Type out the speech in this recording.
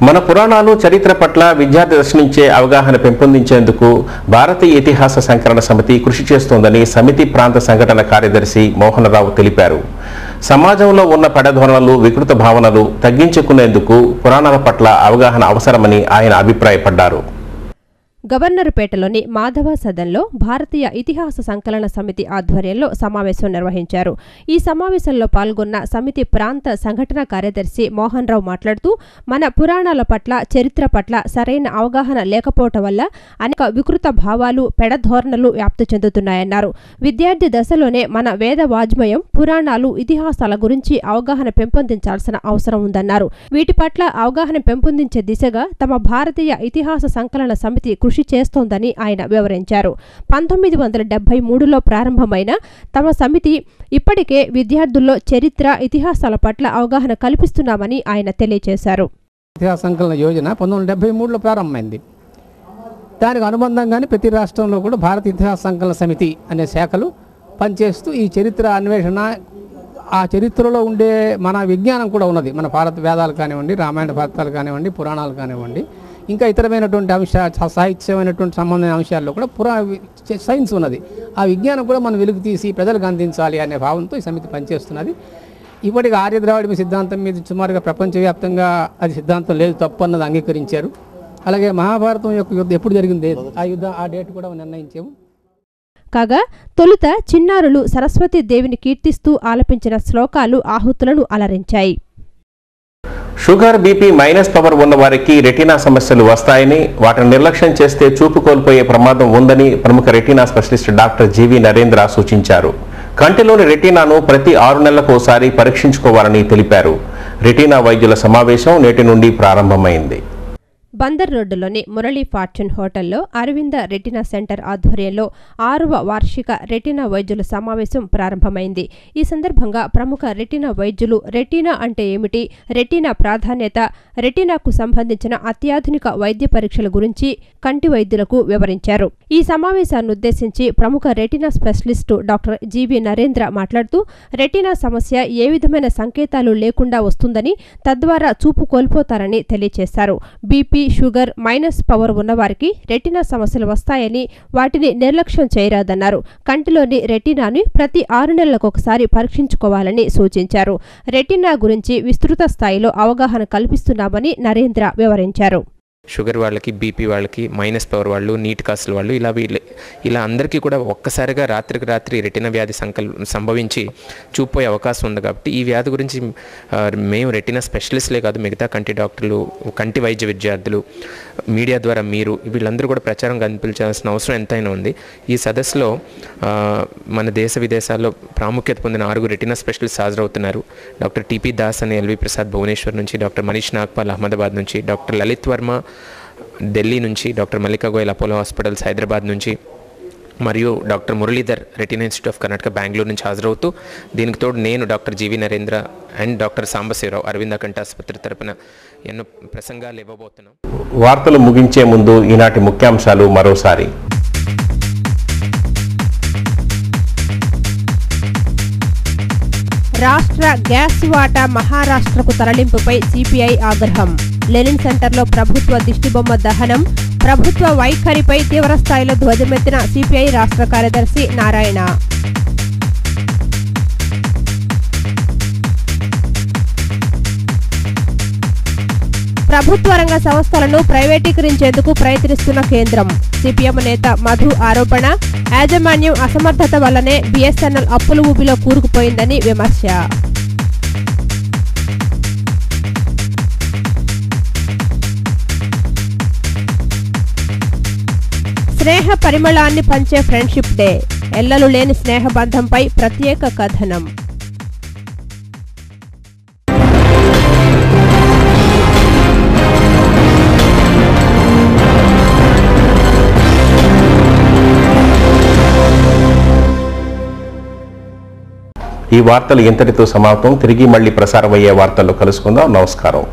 మన పురాణాలు చరిత్ర పట్ల విద్యార్థి దశ నుంచే అవగాహన పెంపొందించేందుకు భారతీయ ఇతిహాస సంకలన సమితి కృషి చేస్తోందని సమితి ప్రాంత సంఘటన కార్యదర్శి మోహన్ రావు తెలిపారు. సమాజంలో ఉన్న పెడధోరణులు, వికృత భావనలు తగ్గించుకునేందుకు పురాణాల పట్ల అవగాహన అవసరమని ఆయన అభిప్రాయపడ్డారు. గవర్నర్పేటలోని మాధవ సదన్లో భారతీయ ఇతిహాస సంకలన సమితి ఆధ్వర్యంలో సమావేశం నిర్వహించారు. ఈ సమావేశంలో పాల్గొన్న సమితి ప్రాంత సంఘటన కార్యదర్శి మోహన్ రావు మాట్లాడుతూ, మన పురాణాల పట్ల, చరిత్ర పట్ల సరైన అవగాహన లేకపోవటం వల్ల అనేక వికృత భావాలు, పెడధోరణులు వ్యాప్తి చెందుతున్నాయన్నారు. విద్యార్థి దశలోనే మన వేద వాజ్మయం, పురాణాలు, ఇతిహాసాల గురించి అవగాహన పెంపొందించాల్సిన అవసరం ఉందన్నారు. వీటి పట్ల అవగాహన పెంపొందించే దిశగా తమ భారతీయ ఇతిహాస సంకలన సమితి కృషి చేస్తోందని ఆయన వివరించారు. 1973లో ప్రారంభమైన తమ సమితి ఇప్పటికే విద్యార్థుల్లో చరిత్ర, ఇతిహాసాల పట్ల అవగాహన కల్పిస్తున్నామని ఆయన తెలియజేశారు. ఇతిహాస సంకలన యోజన 1973లో ప్రారంభమైంది. దానికి అనుబంధంగానే ప్రతి రాష్ట్రంలో కూడా భారతీయ ఇతిహాస సంకలన సమితి అనే శాఖలు పనిచేస్తూ ఈ చరిత్ర అన్వేషణ, ఆ చరిత్రలో ఉండే మన విజ్ఞానం కూడా ఉన్నది. మన భారత వేదాలు కానివ్వండి, రామాయణ భారతాలు కానివ్వండి, పురాణాలు కానివ్వండి, ఇంకా ఇతరమైనటువంటి సాహిత్యమైనటువంటి సంబంధమైన అంశాల్లో కూడా సైన్స్ ఉన్నది. ఆ విజ్ఞానం కూడా మనం వెలుగు తీసి ప్రజలకు అందించాలి అనే భావంతో ఈ సమితి పనిచేస్తున్నది. ఇప్పటికి ఆర్య ద్రావిడ సిద్ధాంతం మీద సుమారుగా ప్రపంచవ్యాప్తంగా అది సిద్ధాంతం లేదు, తప్పు అన్నది అంగీకరించారు. అలాగే మహాభారతం యొక్క యుద్ధం ఎప్పుడు జరిగింది, ఆ డేట్ కూడా నిర్ణయించాము. కాగా తొలుత చిన్నారులు సరస్వతీ దేవిని కీర్తిస్తూ ఆలపించిన శ్లోకాలు ఆహుతులను అలరించాయి. షుగర్, బీపీ మైనస్ పవర్ ఉన్న వారికి రెటీనా సమస్యలు వస్తాయని, వాటిని నిర్లక్ష్యం చేస్తే చూపు కోల్పోయే ప్రమాదం ఉందని ప్రముఖ retina specialist doctor G V Narendra సూచించారు. కంటిలోని రెటీనాను ప్రతి 6 నెలలకు ఒకసారి పరీక్షించుకోవాలని తెలిపారు. రెటీనా వైద్యుల సమావేశం నేటి నుండి ప్రారంభమైంది. బందర్ రోడ్డులోని మురళీ ఫార్చ్యూన్ హోటల్లో అరవింద రెటీనా సెంటర్ ఆధ్వర్యంలో 6వ వార్షిక రెటీనా వైద్యుల సమావేశం ప్రారంభమైంది. ఈ సందర్భంగా ప్రముఖ రెటీనా వైద్యులు రెటీనా అంటే ఏమిటి, రెటీనా ప్రాధాన్యత, రెటీనాకు సంబంధించిన అత్యాధునిక వైద్య పరీక్షల గురించి కంటి వైద్యులకు వివరించారు. ఈ సమావేశాన్ని ఉద్దేశించి ప్రముఖ retina specialist doctor G V Narendra మాట్లాడుతూ, రెటీనా సమస్య ఏ విధమైన సంకేతాలు లేకుండా వస్తుందని, తద్వారా చూపు కోల్పోతారని తెలియజేశారు. బీపీ, షుగర్, మైనస్ పవర్ ఉన్నవారికి రెటీనా సమస్యలు వస్తాయని, వాటిని నిర్లక్ష్యం చేయరాదన్నారు. కంటిలోని రెటీనాని ప్రతి 6 నెలలకు ఒకసారి పరీక్షించుకోవాలని సూచించారు. రెటీనా గురించి విస్తృత స్థాయిలో అవగాహన కల్పిస్తున్నామని నరేంద్ర వివరించారు. షుగర్ వాళ్ళకి, బీపీ వాళ్ళకి, మైనస్ పవర్ వాళ్ళు, నీటి కాసుల వాళ్ళు, ఇలా అందరికీ కూడా ఒక్కసారిగా రాత్రికి రాత్రి రెటీనా వ్యాధి సంభవించి చూపోయే అవకాశం ఉంది. కాబట్టి ఈ వ్యాధి గురించి మేము రెటీనా స్పెషలిస్ట్లే కాదు, మిగతా కంటి డాక్టర్లు, కంటి వైద్య విద్యార్థులు, మీడియా ద్వారా మీరు వీళ్ళందరూ కూడా ప్రచారం కల్పించాల్సిన అవసరం ఎంతైనా ఉంది. ఈ సదస్సులో మన దేశ విదేశాల్లో ప్రాముఖ్యత పొందిన 6 రెటీనా స్పెషలిస్ట్ హాజరవుతున్నారు. డాక్టర్ టిపి దాస్ అని ఎల్వి ప్రసాద్ భువనేశ్వర్ నుంచి, డాక్టర్ మనీష్ నాగ్పాల్ అహ్మదాబాద్ నుంచి, డాక్టర్ లలిత్ వర్మ ఢిల్లీ నుంచి, డాక్టర్ మల్లికా గోయల్ అపోలో హాస్పిటల్స్ హైదరాబాద్ నుంచి, మరియు doctor Muralidhar retina institute of Karnataka Bengaluru నుంచి హాజరవుతూ, దీనికి తోడు నేను doctor G V Narendra and doctor Sambasivarao Aravind కంటి ఆసుపత్రి తరపున ఎన్నో ప్రసంగాలు ఇవ్వబోతున్నాం. వార్తలు ముగించే ముందు ఈనాటి ముఖ్యాంశాలు మరోసారి. రాష్ట్ర గ్యాస్ వాటా మహారాష్ట్రకు తరలింపుపై సిపిఐ ఆగ్రహం. లెనిన్ సెంటర్లో ప్రభుత్వ దిష్టిబొమ్మ దహనం, ప్రభుత్వ వైఖరిపై తీవ్రస్థాయిలో ధ్వజమెత్తిన సిపిఐ రాష్ట్ర కార్యదర్శి నారాయణ. ప్రభుత్వ రంగ సంస్థలను ప్రైవేటీకరించేందుకు ప్రయత్నిస్తున్న కేంద్రం. సిపిఎం నేత మధు ఆరోపణ, యాజమాన్యం అసమర్థత వల్లనే బిఎస్ఎన్ఎల్ అప్పుల ఊబిలో కూరుకుపోయిందని విమర్శ. స్నేహ పరిమళాన్ని పంచే ఫ్రెండ్షిప్ డే, ఎల్లలు లేని స్నేహబంధంపై ప్రత్యేక కథనం. ఈ వార్తలు ఇంతటితో సమాప్తం. తిరిగి మళ్ళీ ప్రసారమయ్యే వార్తల్లో కలుసుకుందాం. నమస్కారం.